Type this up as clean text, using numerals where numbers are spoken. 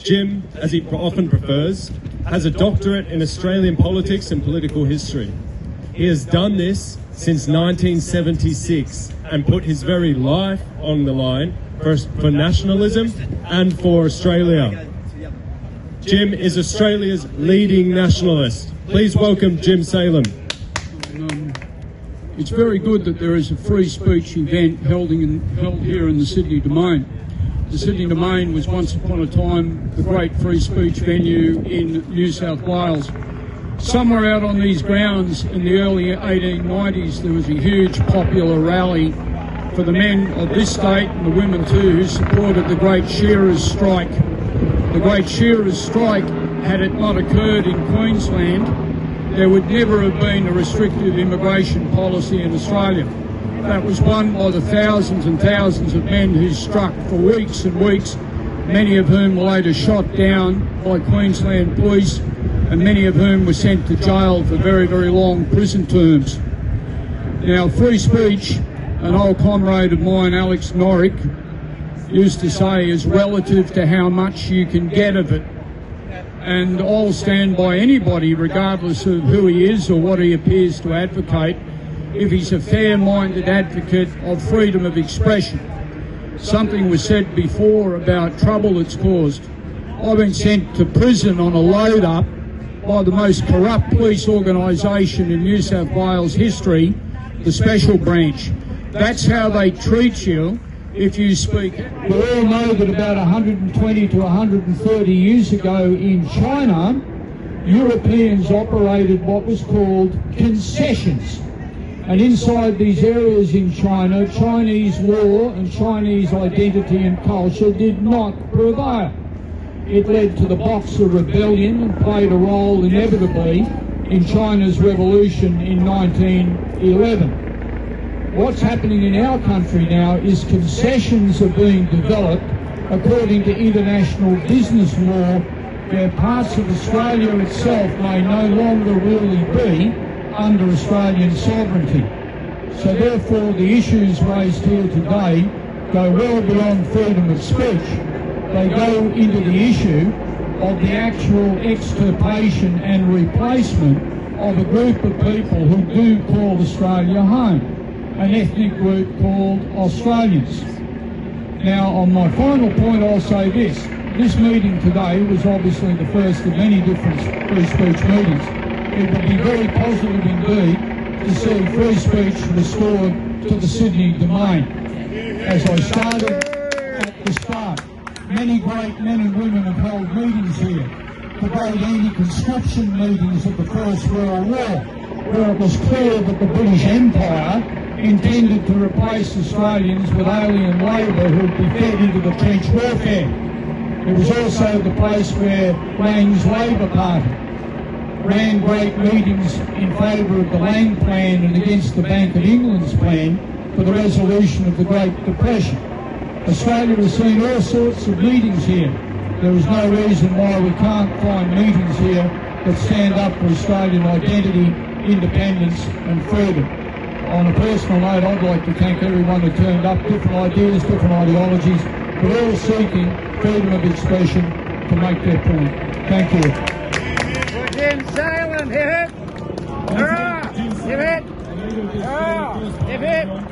Jim, as he often prefers, has a doctorate in Australian politics and political history. He has done this since 1976 and put his very life on the line for nationalism and for Australia. Jim is Australia's leading nationalist. Please welcome Jim Saleam. It's very good that there is a free speech event held here in the Sydney Domain. The Sydney Domain was once upon a time the great free speech venue in New South Wales. Somewhere out on these grounds in the early 1890s there was a huge popular rally for the men of this state and the women too who supported the great shearers' strike. The great shearers' strike, had it not occurred in Queensland, there would never have been a restrictive immigration policy in Australia. That was won by the thousands and thousands of men who struck for weeks and weeks, many of whom were later shot down by Queensland police, and many of whom were sent to jail for very, very long prison terms. Now, free speech, an old comrade of mine, Alex Norrick, used to say, is relative to how much you can get of it. And I'll stand by anybody, regardless of who he is or what he appears to advocate, if he's a fair-minded advocate of freedom of expression. Something was said before about trouble it's caused. I've been sent to prison on a load-up by the most corrupt police organisation in New South Wales history, the Special Branch. That's how they treat you if you speak. We all know that about 120 to 130 years ago in China, Europeans operated what was called concessions. And inside these areas in China, Chinese law and Chinese identity and culture did not prevail. It led to the Boxer Rebellion and played a role inevitably in China's revolution in 1911. What's happening in our country now is concessions are being developed according to international business law, where parts of Australia itself may no longer really be under Australian sovereignty. So therefore the issues raised here today go well beyond freedom of speech. They go into the issue of the actual extirpation and replacement of a group of people who do call Australia home, an ethnic group called Australians. Now, on my final point, I'll say this. This meeting today was obviously the first of many different free speech meetings. It would be very positive indeed to see free speech restored to the Sydney Domain. As I started at the start, many great men and women have held meetings here, the great anti-conscription meetings of the First World War, where it was clear that the British Empire intended to replace Australians with alien labour who would be fed into the trench warfare. It was also the place where Lang's Labor Party ran great meetings in favour of the Lang Plan and against the Bank of England's plan for the resolution of the Great Depression. Australia has seen all sorts of meetings here. There is no reason why we can't find meetings here that stand up for Australian identity, independence and freedom. On a personal note, I'd like to thank everyone who turned up, different ideas, different ideologies, but all seeking freedom of expression to make their point. Thank you. Jim Saleam, hip hip! Hurrah! Hip hip! Hurrah! Hip hip!